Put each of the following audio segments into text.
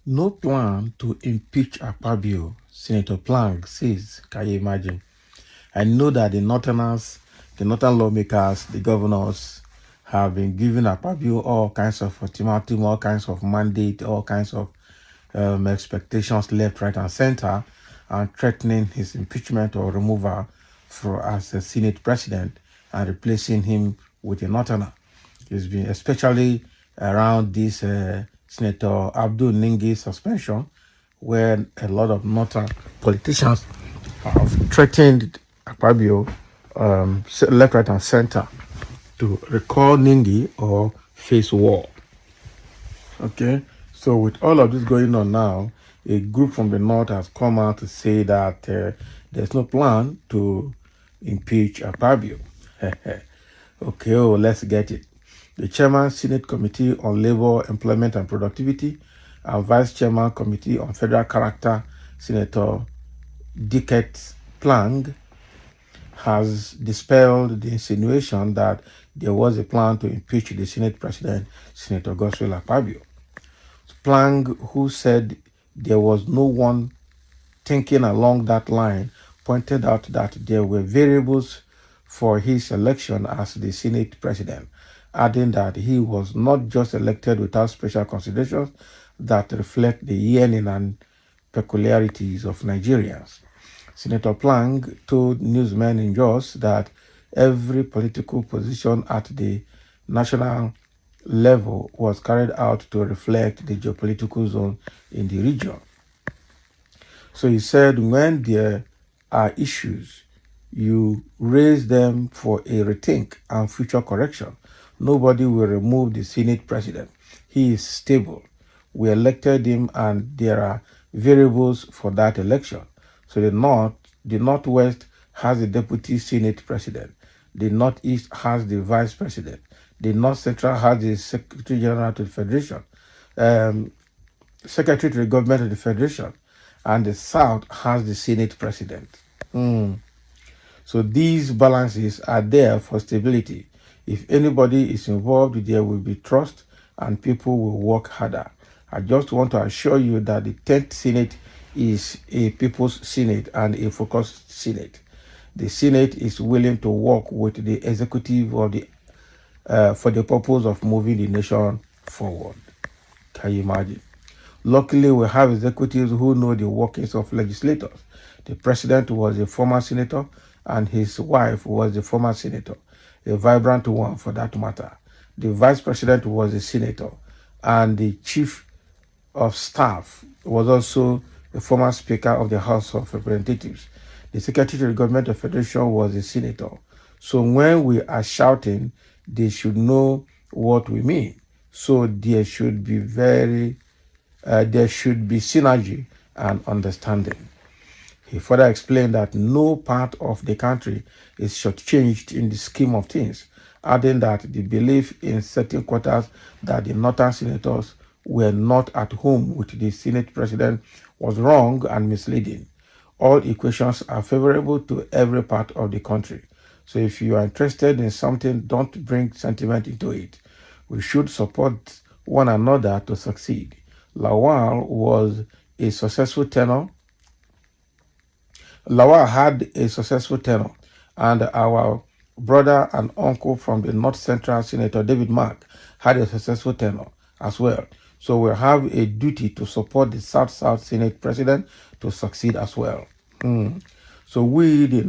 No plan to impeach Akpabio, Senator Plang says. Can you imagine? I know that the Northerners, the Northern lawmakers, the governors have been giving Akpabio all kinds of ultimatum, all kinds of mandate, all kinds of expectations left, right, and center, and threatening his impeachment or removal as a Senate president and replacing him with a Northerner. It's been especially around this Senator Abdul Ningi suspension, where a lot of Northern politicians have threatened Akpabio left, right, and center to recall Ningi or face war. Okay, so with all of this going on now, a group from the north has come out to say that there's no plan to impeach Akpabio. Okay, let's get it. The chairman, Senate Committee on Labor, Employment and Productivity, and Vice Chairman, Committee on Federal Character, Senator Diket Plang, has dispelled the insinuation that there was a plan to impeach the Senate President, Senator Godswill Akpabio. Plang, who said there was no one thinking along that line, pointed out that there were variables for his election as the Senate President, adding that he was not just elected without special considerations that reflect the yearning and peculiarities of Nigerians. Senator Plang told newsmen in Jos that every political position at the national level was carried out to reflect the geopolitical zone in the region. So he said when there are issues, you raise them for a rethink and future correction. Nobody will remove the Senate president. He is stable. We elected him and there are variables for that election. So the Northwest has the deputy Senate president. The Northeast has the vice president. The North Central has the Secretary General to the Federation, Secretary to the Government of the Federation, and the South has the Senate president. So these balances are there for stability. If anybody is involved, there will be trust and people will work harder. I just want to assure you that the 10th Senate is a People's Senate and a focused Senate. The Senate is willing to work with the executive of the for the purpose of moving the nation forward. Can you imagine? Luckily, we have executives who know the workings of legislators. The president was a former senator and his wife was a former senator, a vibrant one for that matter. The vice president was a senator and the chief of staff was also a former speaker of the House of Representatives. The secretary to the Government of Federation was a senator. So when we are shouting, they should know what we mean. So there should be synergy and understanding. He further explained that no part of the country is shortchanged in the scheme of things, adding that the belief in certain quarters that the northern senators were not at home with the Senate president was wrong and misleading. All equations are favorable to every part of the country. So if you are interested in something, don't bring sentiment into it. We should support one another to succeed. Lawal had a successful tenure, and our brother and uncle from the North Central, Senator David Mark, had a successful tenure as well. So we have a duty to support the South Senate president to succeed as well. So we, the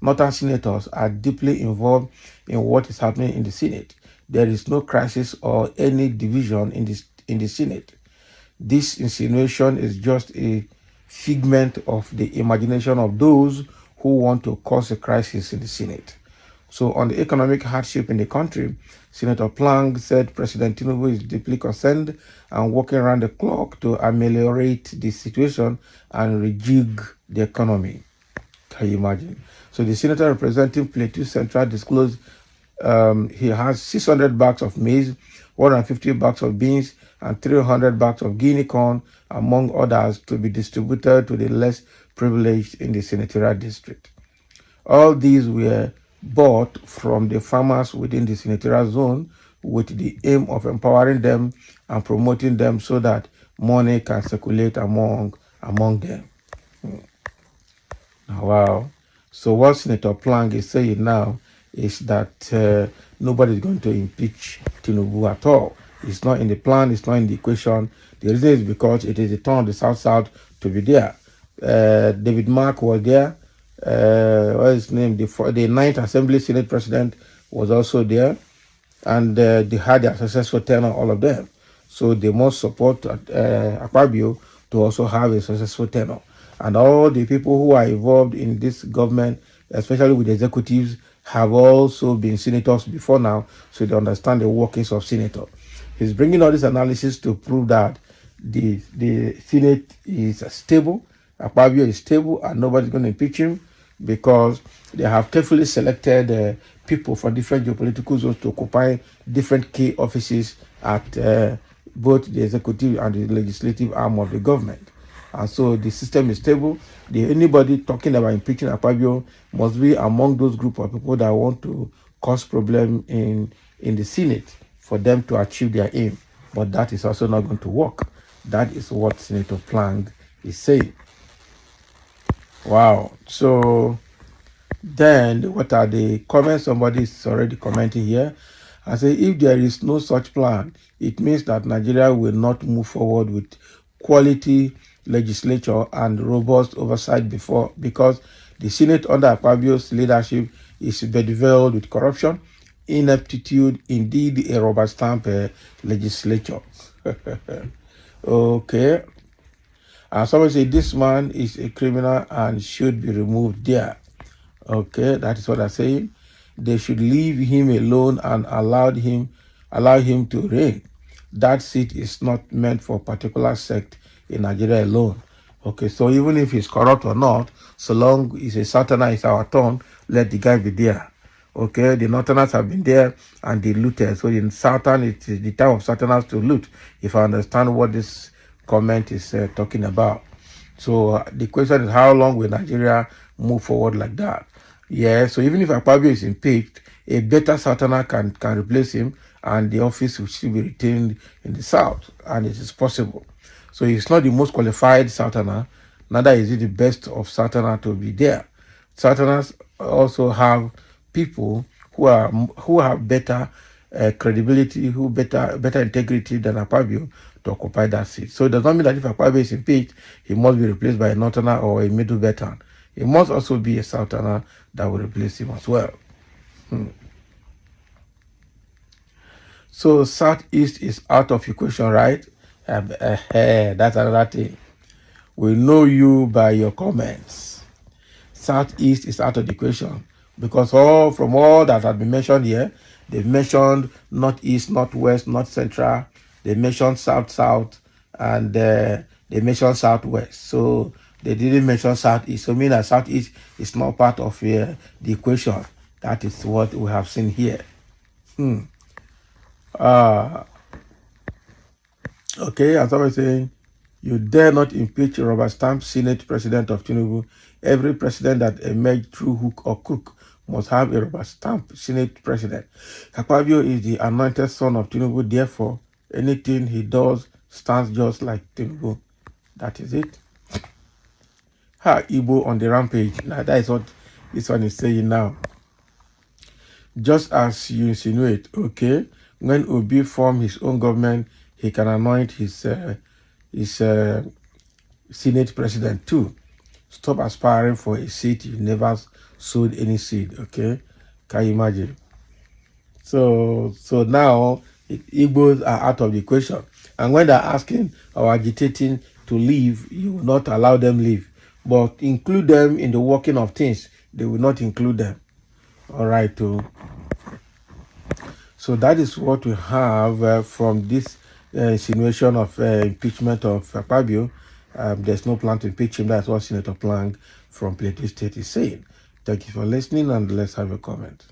Northern senators, are deeply involved in what is happening in the Senate. There is no crisis or any division in the Senate. This insinuation is just a figment of the imagination of those who want to cause a crisis in the Senate. So on the economic hardship in the country, Senator Plang said President Tinubu is deeply concerned and working around the clock to ameliorate the situation and rejig the economy. Can you imagine? So the senator representing Plateau Central disclosed he has 600 bags of maize, 150 bags of beans, and 300 bags of guinea corn, among others, to be distributed to the less privileged in the senatorial district. All these were bought from the farmers within the senatorial zone with the aim of empowering them and promoting them so that money can circulate among them. Wow. So what Senator Plang is saying now is that nobody is going to impeach Tinubu at all. It's not in the plan, it's not in the equation. The reason is because it is the turn of the South to be there. David Mark was there. What is his name? The Ninth Assembly Senate President was also there. And they had a successful tenure, all of them. So they must support Akpabio to also have a successful tenure. And all the people who are involved in this government, especially with the executives, have also been senators before now, so they understand the workings of senator. He's bringing all this analysis to prove that the Senate is stable, Akpabio is stable, and nobody's going to impeach him because they have carefully selected people from different geopolitical zones to occupy different key offices at both the executive and the legislative arm of the government. And so the system is stable. Anybody talking about impeaching Akpabio must be among those group of people that want to cause problem in the Senate for them to achieve their aim. But that is also not going to work. That is what Senator Plang is saying. Wow. So then what are the comments? Somebody is already commenting here. I say, if there is no such plan, it means that Nigeria will not move forward with quality legislature and robust oversight because the Senate under Akpabio's leadership is bedeviled with corruption, ineptitude, indeed a rubber stamp legislature. Okay. And somebody say this man is a criminal and should be removed there. Okay, that is what I'm saying. They should leave him alone and allow him to reign. That seat is not meant for a particular sect in Nigeria alone. Okay, so even if he's corrupt or not, so long as a Southerner is our turn, let the guy be there. Okay, the Northerners have been there and they looted. So in Southern, it is the time of Southerners to loot, if I understand what this comment is talking about. So the question is, how long will Nigeria move forward like that? Yeah, so even if Akpabio is impeached, a better Southerner can replace him and the office will still be retained in the South, and it is possible. So he's not the most qualified Southerner, neither is he the best of Southerner to be there. Southerners also have people who have better credibility, who better integrity than Akpabio to occupy that seat. So it does not mean that if Akpabio is impeached, he must be replaced by a Northerner or a middle veteran. It must also be a Southerner that will replace him as well. So Southeast is out of equation, right? That's another thing. We know you by your comments. Southeast is out of the equation because from all that has been mentioned here, they've mentioned Northeast, Northwest, North Central, they mentioned South, and they mentioned Southwest. So they didn't mention Southeast. So mean that Southeast is not part of the equation. That is what we have seen here. Okay, as I was saying, you dare not impeach a rubber stamp Senate President of Tinubu. Every president that emerged through hook or crook must have a rubber stamp Senate President. Akpabio is the anointed son of Tinubu. Therefore, anything he does stands just like Tinubu. That is it. Igbo on the rampage. Now, that is what this one is saying now. Just as you insinuate, okay, when Obi form his own government, he can anoint his Senate President too. Stop aspiring for a seat you never sowed any seed, okay? Can you imagine? So now Igbos are out of the equation. And when they're asking or agitating to leave, you will not allow them leave. But include them in the working of things, they will not include them. All right, too. So that is what we have from this insinuation of impeachment of Akpabio. There's no plan to impeach him. That's what Senator Plang from Plateau State is saying. Thank you for listening, and let's have a comment.